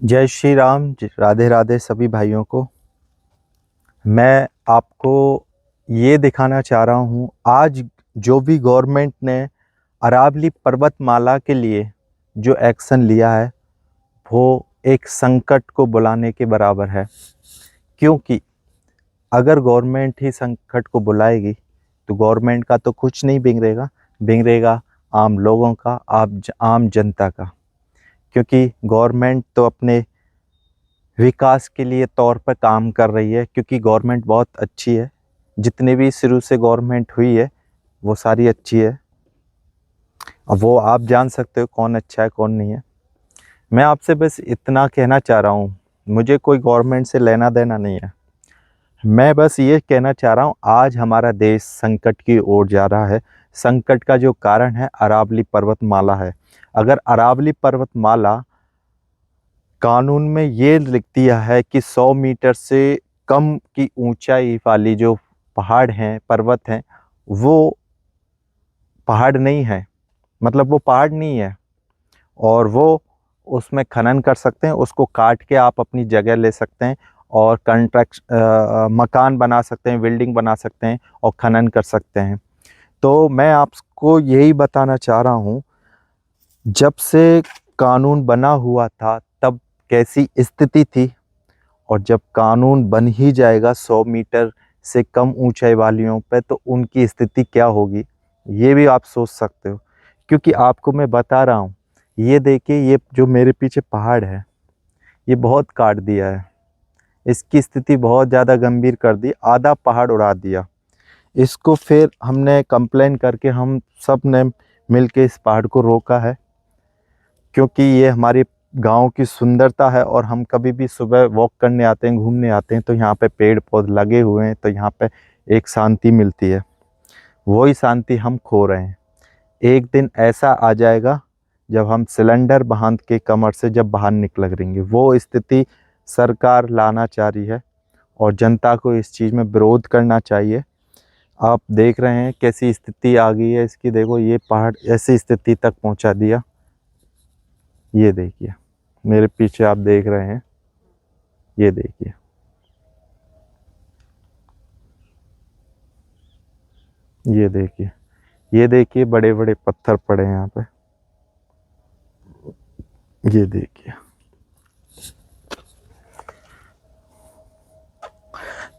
जय श्री राम। राधे राधे सभी भाइयों को। मैं आपको ये दिखाना चाह रहा हूँ आज जो भी गवर्नमेंट ने अरावली पर्वतमाला के लिए जो एक्शन लिया है वो एक संकट को बुलाने के बराबर है। क्योंकि अगर गवर्नमेंट ही संकट को बुलाएगी तो गवर्नमेंट का तो कुछ नहीं बिगड़ेगा आम लोगों का, आम जनता का। क्योंकि गवर्नमेंट तो अपने विकास के लिए तौर पर काम कर रही है, क्योंकि गवर्नमेंट बहुत अच्छी है। जितने भी शुरू से गवर्नमेंट हुई है वो सारी अच्छी है। अब वो आप जान सकते हो कौन अच्छा है कौन नहीं है। मैं आपसे बस इतना कहना चाह रहा हूँ, मुझे कोई गवर्नमेंट से लेना देना नहीं है। मैं बस ये कहना चाह रहा हूँ आज हमारा देश संकट की ओर जा रहा है। संकट का जो कारण है अरावली पर्वतमाला है। अगर अरावली पर्वतमाला कानून में ये लिख दिया है कि 100 मीटर से कम की ऊंचाई वाली जो पहाड़ हैं, पर्वत हैं, वो पहाड़ नहीं है, मतलब वो पहाड़ नहीं है और वो उसमें खनन कर सकते हैं। उसको काट के आप अपनी जगह ले सकते हैं और मकान बना सकते हैं, बिल्डिंग बना सकते हैं और खनन कर सकते हैं। तो मैं आपको यही बताना चाह रहा हूँ, जब से कानून बना हुआ था तब कैसी स्थिति थी और जब कानून बन ही जाएगा 100 मीटर से कम ऊंचाई वालियों पे तो उनकी स्थिति क्या होगी, ये भी आप सोच सकते हो। क्योंकि आपको मैं बता रहा हूँ, ये देखिए, ये जो मेरे पीछे पहाड़ है ये बहुत काट दिया है। इसकी स्थिति बहुत ज़्यादा गंभीर कर दी, आधा पहाड़ उड़ा दिया। इसको फिर हमने कंप्लेन करके हम सब ने मिल के इस पहाड़ को रोका है, क्योंकि ये हमारी गांव की सुंदरता है। और हम कभी भी सुबह वॉक करने आते हैं, घूमने आते हैं, तो यहाँ पे पेड़ पौधे लगे हुए हैं, तो यहाँ पे एक शांति मिलती है। वही शांति हम खो रहे हैं। एक दिन ऐसा आ जाएगा जब हम सिलेंडर बांध के कमर से जब बाहर निकलेंगे। वो स्थिति सरकार लाना चाह रही है और जनता को इस चीज़ में विरोध करना चाहिए। आप देख रहे हैं कैसी स्थिति आ गई है इसकी। देखो, ये पहाड़ ऐसी स्थिति तक पहुंचा दिया। ये देखिए, मेरे पीछे आप देख रहे हैं, ये देखिए, ये देखिए, ये देखिए, बड़े बड़े पत्थर पड़े हैं यहाँ पे। ये देखिए।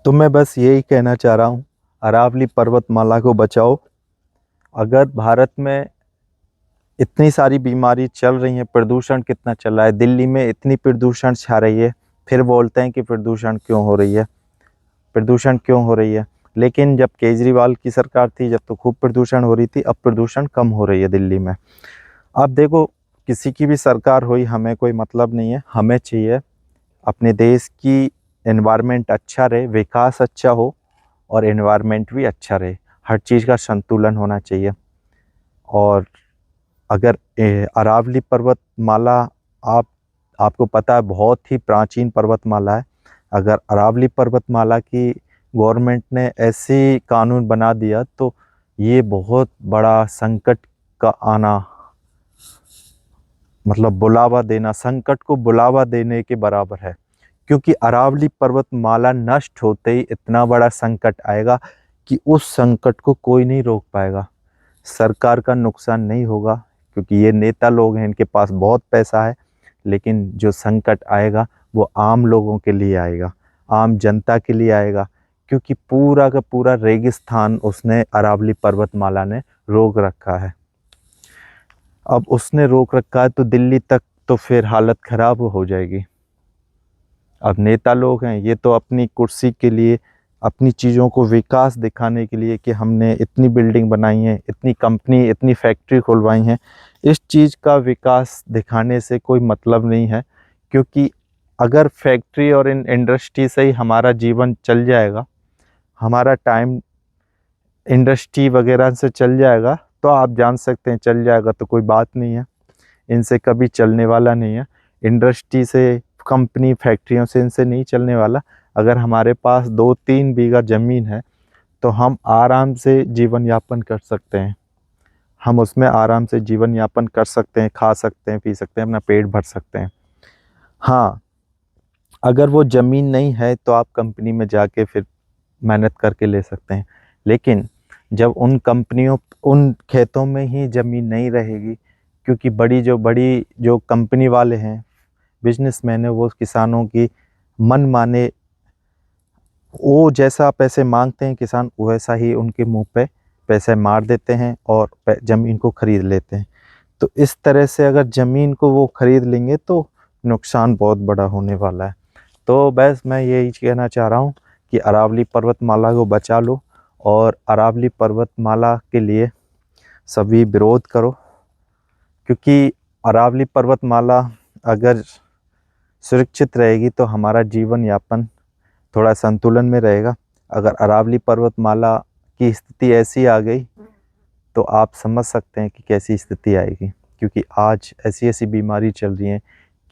तो मैं बस यही कहना चाह रहा हूँ, अरावली पर्वतमाला को बचाओ। अगर भारत में इतनी सारी बीमारी चल रही है, प्रदूषण कितना चल रहा है, दिल्ली में इतनी प्रदूषण छा रही है, फिर बोलते हैं कि प्रदूषण क्यों हो रही है, प्रदूषण क्यों हो रही है। लेकिन जब केजरीवाल की सरकार थी जब तो खूब प्रदूषण हो रही थी, अब प्रदूषण कम हो रही है दिल्ली में। अब देखो, किसी की भी सरकार हुई, हमें कोई मतलब नहीं है। हमें चाहिए अपने देश की एनवायरनमेंट अच्छा रहे, विकास अच्छा हो और एनवायरनमेंट भी अच्छा रहे। हर चीज़ का संतुलन होना चाहिए। और अगर अरावली पर्वतमाला, आप आपको पता है बहुत ही प्राचीन पर्वतमाला है। अगर अरावली पर्वतमाला की गवर्नमेंट ने ऐसी कानून बना दिया तो ये बहुत बड़ा संकट का आना, मतलब बुलावा देना, संकट को बुलावा देने के बराबर है। क्योंकि अरावली पर्वतमाला नष्ट होते ही इतना बड़ा संकट आएगा कि उस संकट को कोई नहीं रोक पाएगा। सरकार का नुकसान नहीं होगा, क्योंकि ये नेता लोग हैं, इनके पास बहुत पैसा है। लेकिन जो संकट आएगा वो आम लोगों के लिए आएगा, आम जनता के लिए आएगा। क्योंकि पूरा का पूरा रेगिस्तान उसने अरावली पर्वतमाला ने रोक रखा है। अब उसने रोक रखा है तो दिल्ली तक तो फिर हालत खराब हो जाएगी। अब नेता लोग हैं, ये तो अपनी कुर्सी के लिए, अपनी चीज़ों को विकास दिखाने के लिए कि हमने इतनी बिल्डिंग बनाई है, इतनी कंपनी, इतनी फैक्ट्री खुलवाई हैं, इस चीज़ का विकास दिखाने से कोई मतलब नहीं है। क्योंकि अगर फैक्ट्री और इन इंडस्ट्री से ही हमारा जीवन चल जाएगा, हमारा टाइम इंडस्ट्री वगैरह से चल जाएगा, तो आप जान सकते हैं चल जाएगा तो कोई बात नहीं है, इनसे कभी चलने वाला नहीं है। इंडस्ट्री से, कंपनी, फैक्ट्रियों से इनसे नहीं चलने वाला। अगर हमारे पास 2-3 बीघा ज़मीन है तो हम आराम से जीवन यापन कर सकते हैं। हम उसमें आराम से जीवन यापन कर सकते हैं, खा सकते हैं, पी सकते हैं, अपना पेट भर सकते हैं। हाँ, अगर वो ज़मीन नहीं है तो आप कंपनी में जाके फिर मेहनत करके ले सकते हैं। लेकिन जब उन खेतों में ही ज़मीन नहीं रहेगी, क्योंकि बड़ी जो कंपनी वाले हैं, बिजनेसमैन है, वो किसानों की मनमाने, वो जैसा पैसे मांगते हैं किसान, वैसा ही उनके मुंह पे पैसे मार देते हैं और ज़मीन को खरीद लेते हैं। तो इस तरह से अगर ज़मीन को वो खरीद लेंगे तो नुकसान बहुत बड़ा होने वाला है। तो बस मैं यही कहना चाह रहा हूँ कि अरावली पर्वतमाला को बचा लो, और अरावली पर्वतमाला के लिए सभी विरोध करो, क्योंकि अरावली पर्वतमाला अगर सुरक्षित रहेगी तो हमारा जीवन यापन थोड़ा संतुलन में रहेगा। अगर अरावली पर्वतमाला की स्थिति ऐसी आ गई तो आप समझ सकते हैं कि कैसी स्थिति आएगी, क्योंकि आज ऐसी बीमारी चल रही है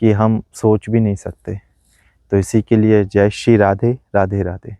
कि हम सोच भी नहीं सकते। तो इसी के लिए जय श्री राधे, राधे राधे।